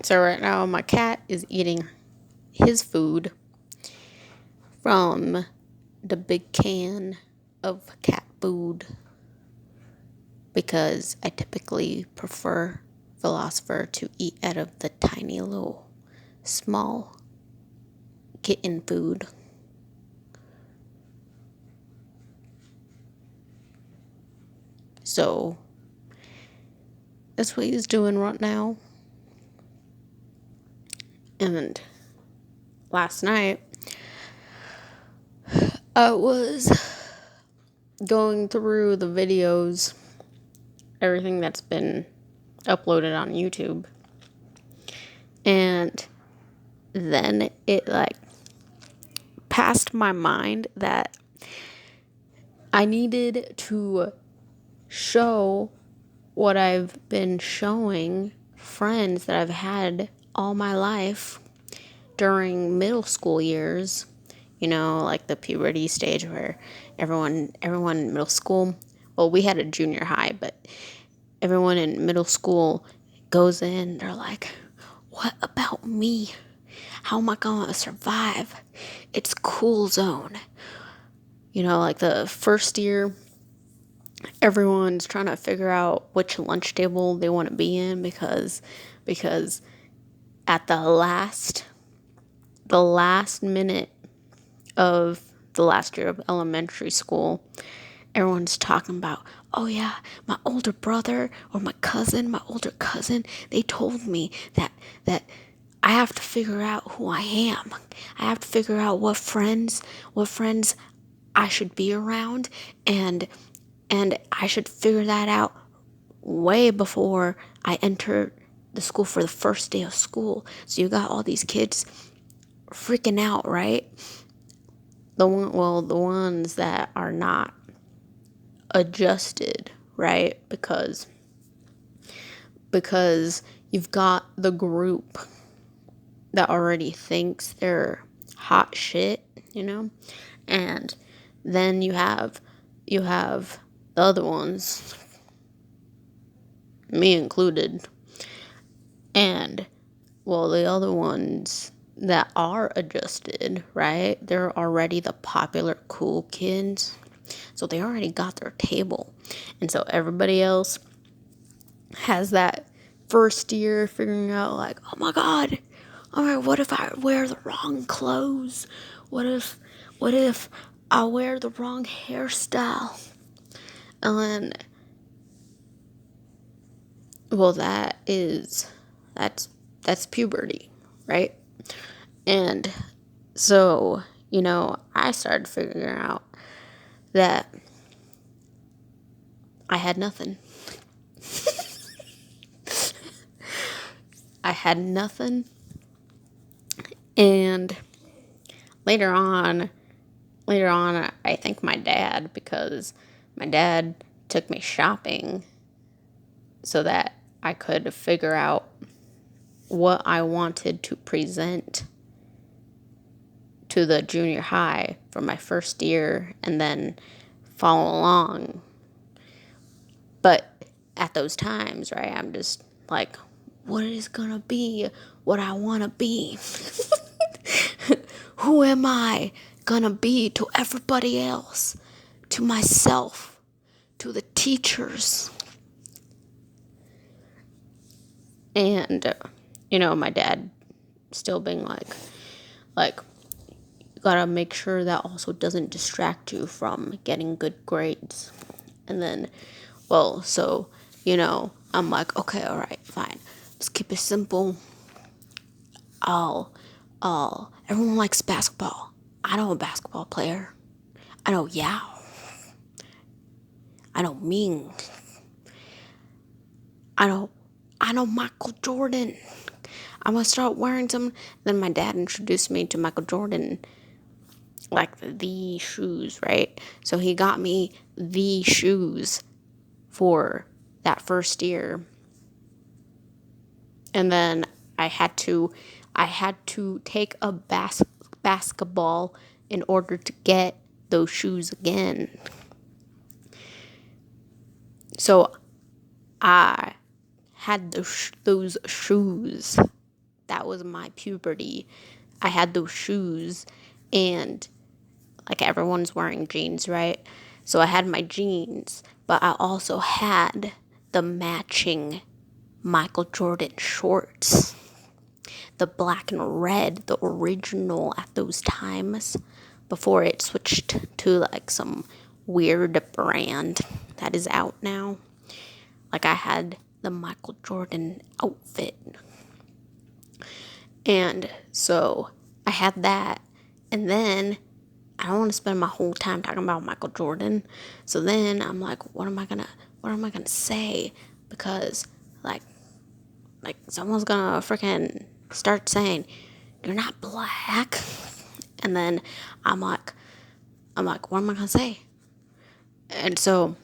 So right now my cat is eating his food from the big can of cat food because I typically prefer Philosopher to eat out of the tiny little small kitten food. So that's what he's doing right now. And last night I was going through the videos, everything that's been uploaded on YouTube. And then it passed my mind that I needed to show what I've been showing friends that I've had all my life during middle school years. You know, like the puberty stage where everyone in middle school, well, we had a junior high, but everyone in middle school goes in, they're like, what about me? How am I gonna survive? It's cool zone. You know, like the first year, everyone's trying to figure out which lunch table they want to be in because at the last minute of the last year of elementary school, everyone's talking about, oh yeah, my older brother or my older cousin, they told me that I have to figure out who I am. I have to figure out what friends I should be around, and I should figure that out way before I enter the school for the first day of school. So you got all these kids freaking out, right? The ones that are not adjusted, right? Because you've got the group that already thinks they're hot shit, you know? And then you have the other ones, me included. And well, the other ones that are adjusted, right? They're already the popular cool kids. So they already got their table. And so everybody else has that first year figuring out like, oh my god, all right, what if I wear the wrong clothes? What if I wear the wrong hairstyle? And then, well, that's puberty, right? And so, you know, I started figuring out that I had nothing. I had nothing. And later on, I thank my dad because my dad took me shopping so that I could figure out what I wanted to present to the junior high for my first year and then follow along. But at those times, right, I'm just like, what is gonna be what I wanna be? Who am I gonna be to everybody else, to myself, to the teachers? And, you know, my dad still being like, you gotta make sure that also doesn't distract you from getting good grades. And then, well, so, you know, I'm like, okay, all right, fine. Let's keep it simple. Everyone likes basketball. I know a basketball player. I know Yao. I know Ming. I know Michael Jordan. I'm gonna start wearing some. Then my dad introduced me to Michael Jordan, like the shoes, right? So he got me the shoes for that first year. And then I had to take a basketball in order to get those shoes again. So I had those shoes that was my puberty. I had those shoes, and like everyone's wearing jeans, right? So I had my jeans, but I also had the matching Michael Jordan shorts, the black and red, the original at those times, before it switched to like some weird brand that is out now. Like I had the Michael Jordan outfit. And so I had that. And then I don't want to spend my whole time talking about Michael Jordan. So then I'm like, what am I gonna say? Because like someone's gonna freaking start saying, "You're not black." And then I'm like, what am I gonna say? And so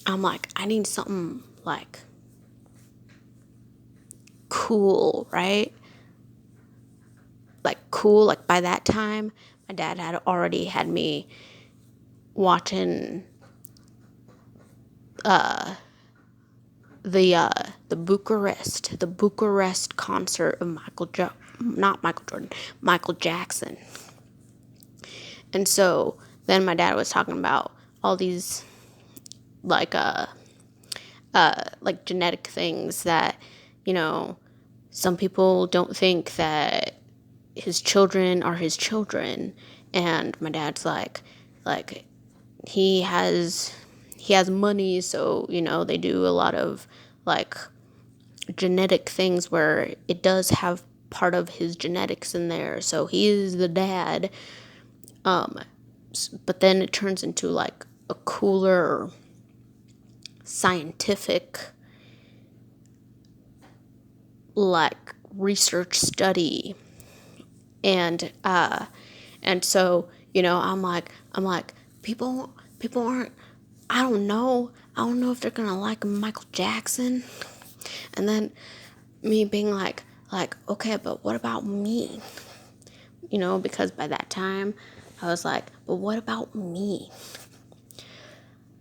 I'm like, I need something like cool, right? Like cool. Like by that time, my dad had already had me watching the Bucharest concert of Michael Jackson. And so then my dad was talking about all these like genetic things that, you know, some people don't think that his children are his children. And my dad's like he has money, so, you know, they do a lot of like genetic things where it does have part of his genetics in there, so he is the dad. But then it turns into like a cooler scientific like research study. And so, you know, I'm like people aren't, I don't know if they're gonna like Michael Jackson. And then me being like, okay, but what about me? You know, because by that time I was like, but what about me?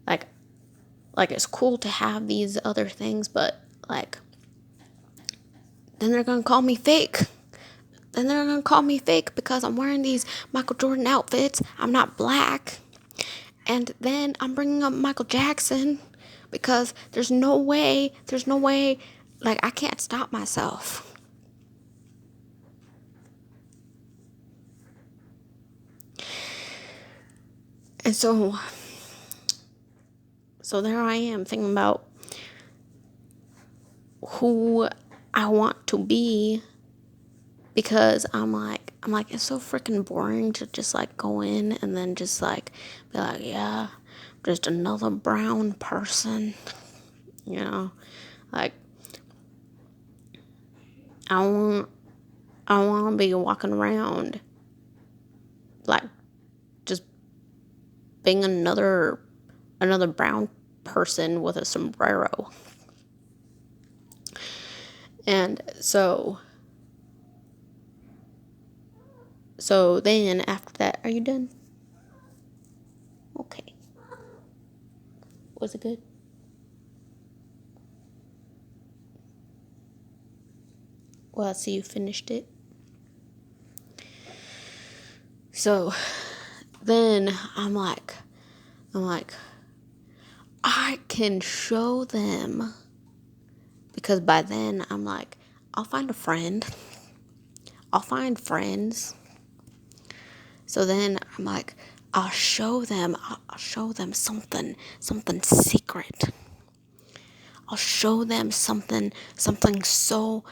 Like it's cool to have these other things, but like then they're gonna call me fake. Then they're gonna call me fake because I'm wearing these Michael Jordan outfits. I'm not black. And then I'm bringing up Michael Jackson because there's no way, like I can't stop myself. And so there I am thinking about who I want to be, because I'm like it's so freaking boring to just like go in and then just like be like, yeah, just another brown person, you know, like I want to be walking around like just being another brown person with a sombrero. And so then after that, are you done? Okay. Was it good? Well, I see you finished it. So then I'm like, I can show them, because by then I'm like, I'll find a friend. I'll find friends. So then I'm like, I'll show them something secret. I'll show them something so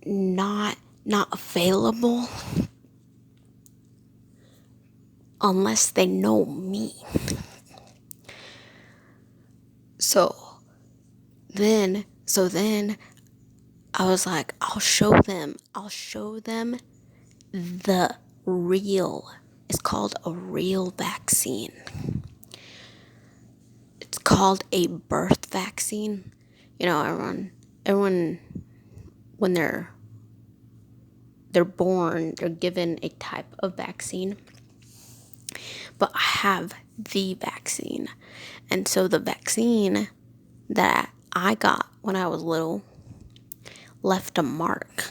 not available unless they know me. So then I was like, I'll show them the real, it's called a real vaccine. It's called a birth vaccine. You know, everyone when they're born, they're given a type of vaccine. But I have the vaccine. And so the vaccine that I got when I was little, left a mark.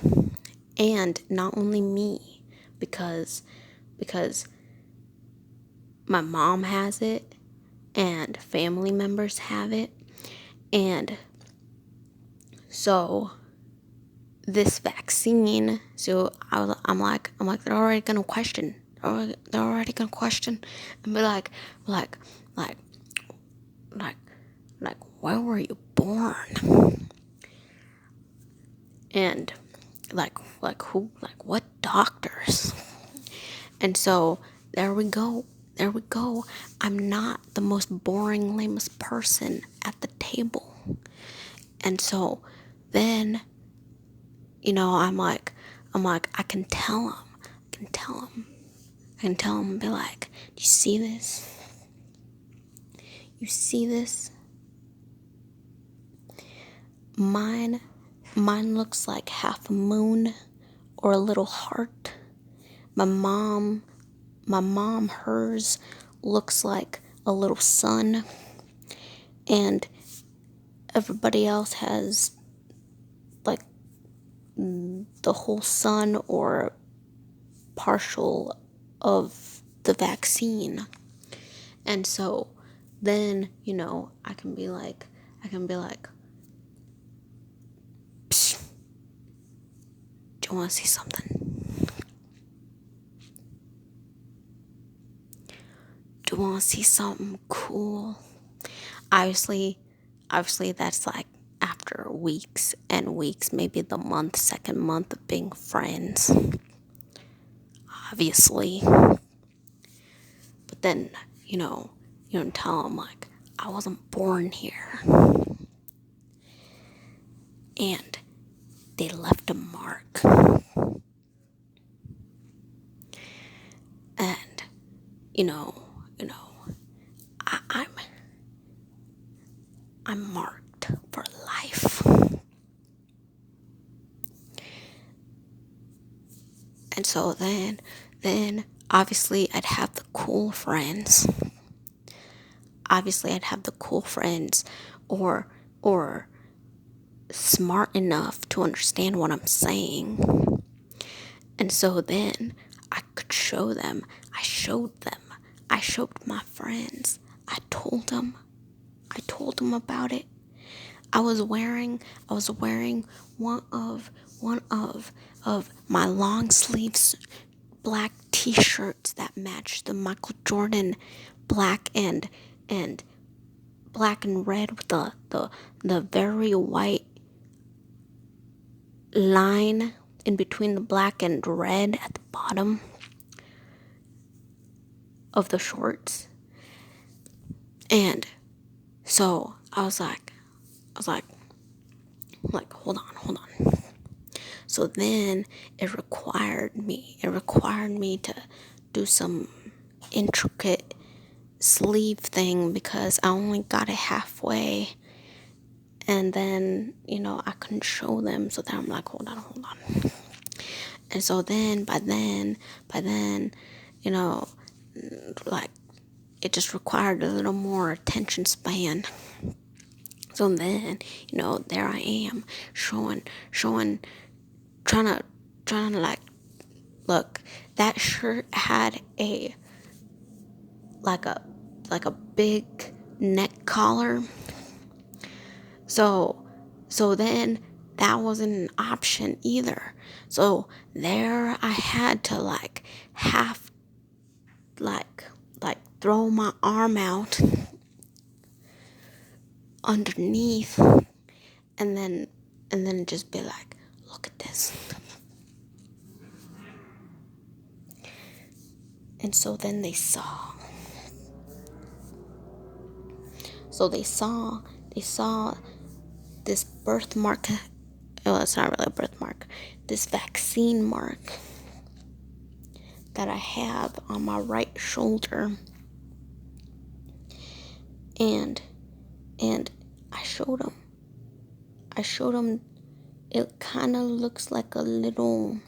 And not only me, because my mom has it and family members have it. And so this vaccine, so I'm like, they're already gonna question. They're already gonna question and be like, where were you born? And like who, like what doctors? And so there we go. I'm not the most boring, lamest person at the table. And so then, I'm like, I can tell him, and be like, do you see this? You see this? Mine looks like half a moon or a little heart. My mom, hers looks like a little sun. And everybody else has like the whole sun or partial of the vaccine. And so then, I can be like, psst, do you want to see something? Do you want to see something cool? Obviously that's like after weeks and weeks, maybe the second month of being friends. Obviously. But then, tell them like, I wasn't born here. And they left a mark. And, I'm marked for life. And so then obviously I'd have the cool friends. Or smart enough to understand what I'm saying. And so then I could show them. I showed my friends. I told them about it. I was wearing one of my long sleeves black t-shirts that matched the Michael Jordan black and red with the very white line in between the black and red at the bottom of the shorts. And so I was like, hold on. So then it required me to do some intricate sleeve thing because I only got it halfway. And then, I couldn't show them. So then I'm like, hold on. And so then, by then, like, it just required a little more attention span. So then, there I am, showing, trying to like, look, that shirt had a big neck collar. So then that wasn't an option either. So there I had to like half like throw my arm out underneath and then just be like, look at this. And so then they saw this birthmark. Well, it's not really a birthmark. This vaccine mark that I have on my right shoulder. And I showed him it kind of looks like a little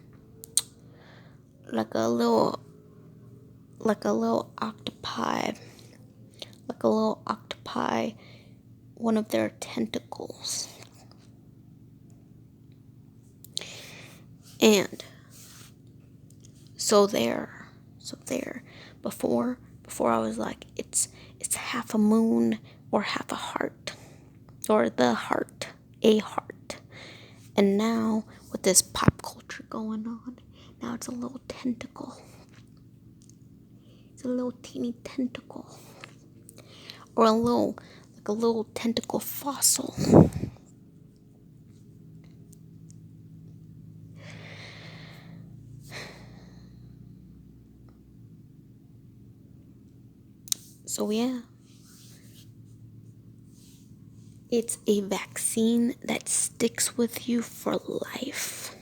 octopi, one of their tentacles. And so there, before I was like, it's half a moon or half a heart, or the heart, a heart. And now with this pop culture going on, now it's a little tentacle. It's a little teeny tentacle, or a little tentacle fossil. So yeah, it's a vaccine that sticks with you for life.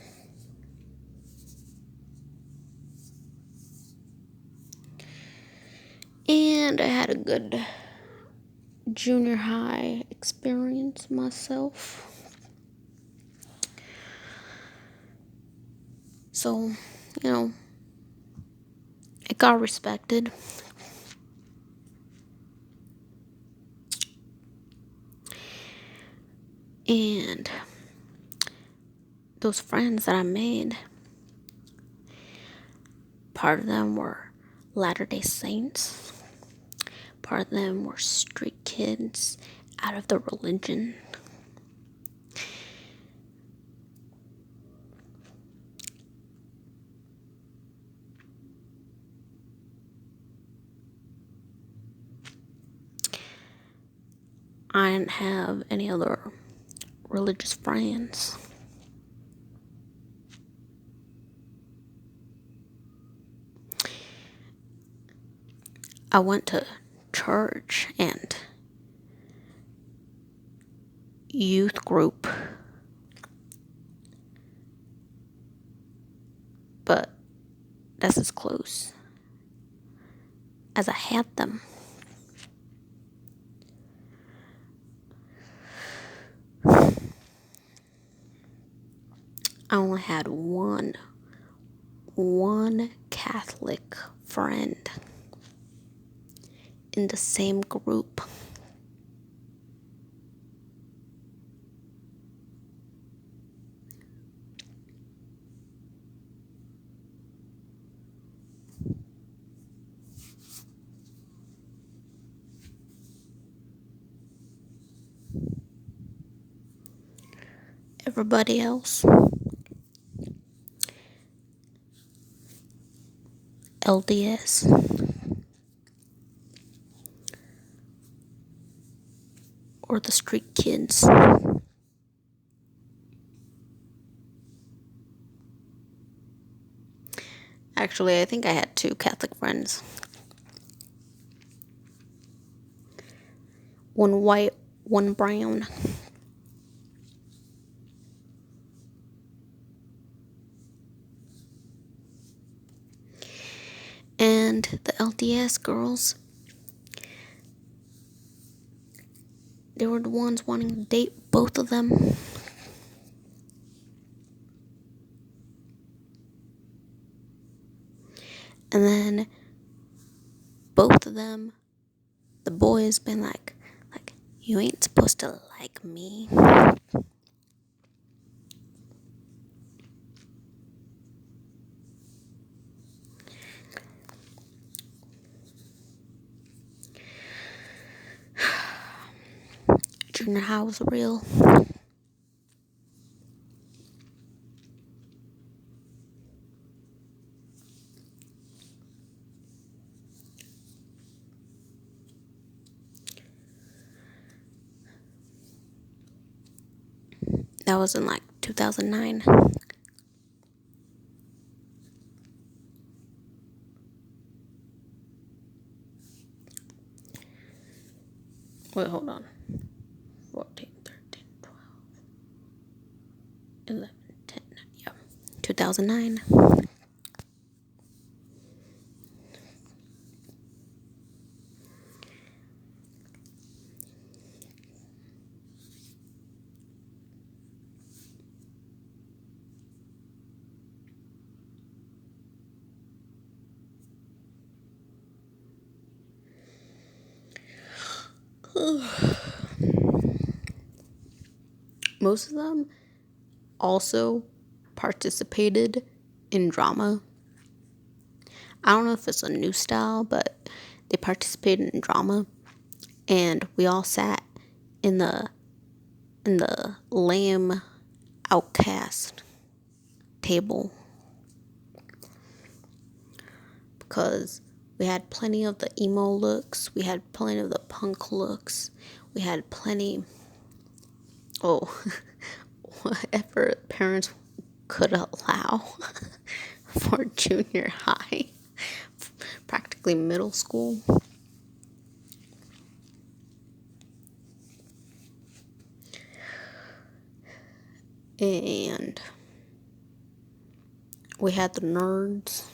And I had a good junior high experience myself. So, it got respected. And those friends that I made, part of them were Latter-day Saints. Part of them were street kids out of the religion. I didn't have any other religious friends. I went to church and youth group, but that's as close as I had them. I only had one Catholic friend in the same group. Everybody else, LDS. Or the street kids. Actually, I think I had 2 Catholic friends. One white, one brown. And the LDS girls, they were the ones wanting to date both of them. And then both of them, the boys been like, you ain't supposed to like me. Junior high was real. That was in 2009. Wait, hold on. 14, 13, 12, 11, 10. Yeah. 2009. Most of them also participated in drama. I don't know if it's a new style, but they participated in drama, and we all sat in the lame outcast table because we had plenty of the emo looks, we had plenty of the punk looks, we had plenty, whatever parents could allow for junior high, practically middle school. And we had the nerds.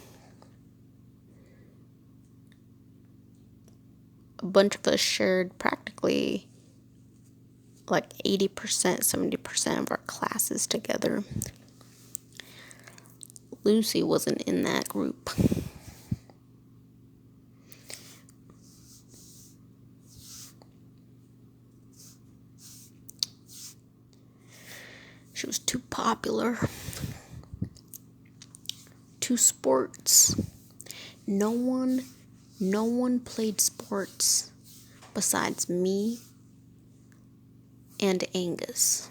A bunch of us shared practically like 80%, 70% of our classes together. Lucy wasn't in that group. She was too popular. Too sports. No one played sports besides me and Angus.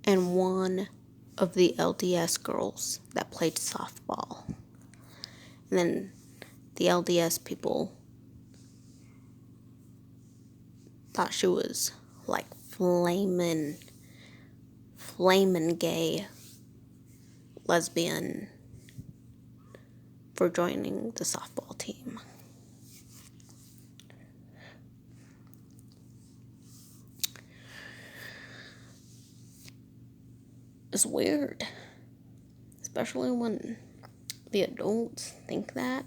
And one of the LDS girls that played softball. And then the LDS people thought she was like flamin' gay lesbian for joining the softball team. It's weird, especially when the adults think that,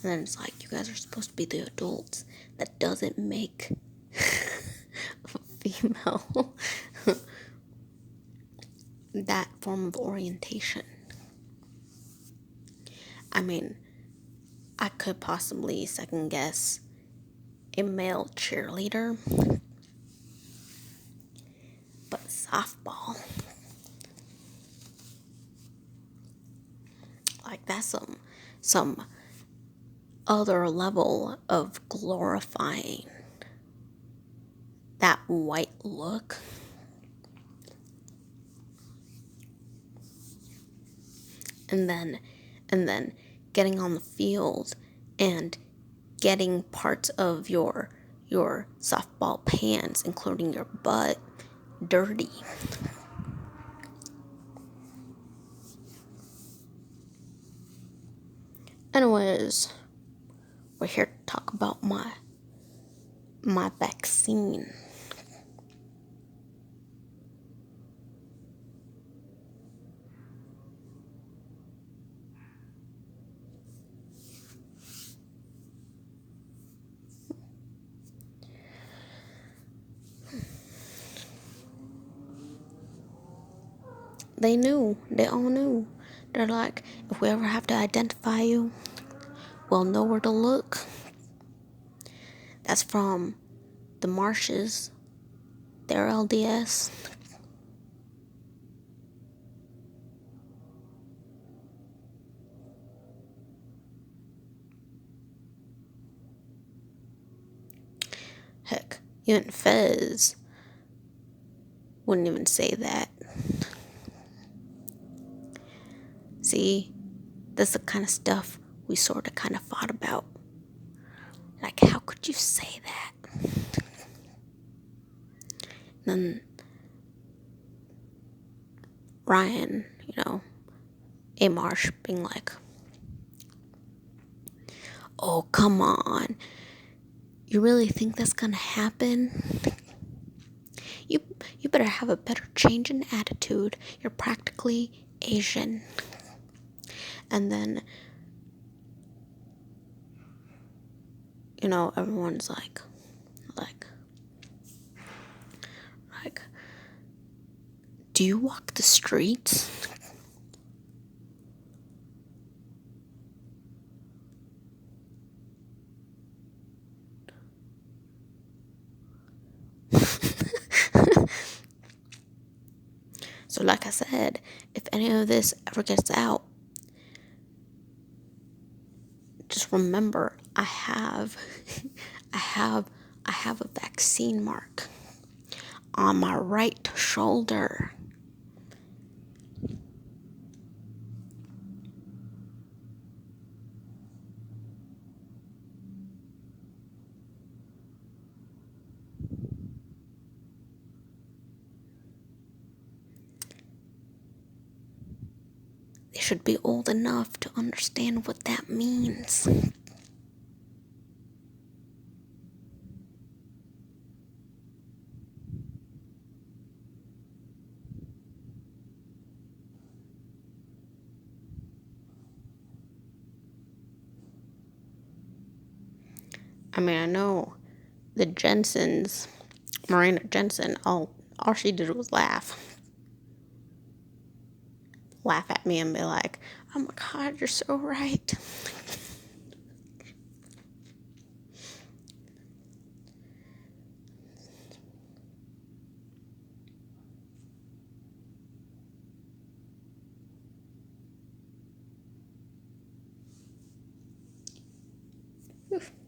and then it's like, you guys are supposed to be the adults. That doesn't make a female that form of orientation. I mean, I could possibly second guess a male cheerleader, but softball, like, that's some other level of glorifying that white look. And then getting on the field and getting parts of your softball pants, including your butt, dirty. Anyways, we're here to talk about my vaccine. They all knew. They're like, if we ever have to identify you, we'll know where to look. That's from the Marshes. They're LDS. Heck, even Fez wouldn't even say that. See, that's the kind of stuff we sort of kind of fought about. Like, how could you say that? Then Ryan, A. Marsh being like, oh, come on. You really think that's gonna happen? You better have a better change in attitude. You're practically Asian. And then, everyone's like, do you walk the streets? So like I said, if any of this ever gets out, just remember I have I have a vaccine mark on my right shoulder. They should be old enough to understand what that means. I mean, I know the Jensens, Marina Jensen, all she did was laugh at me and be like, oh my God, you're so right. Oof.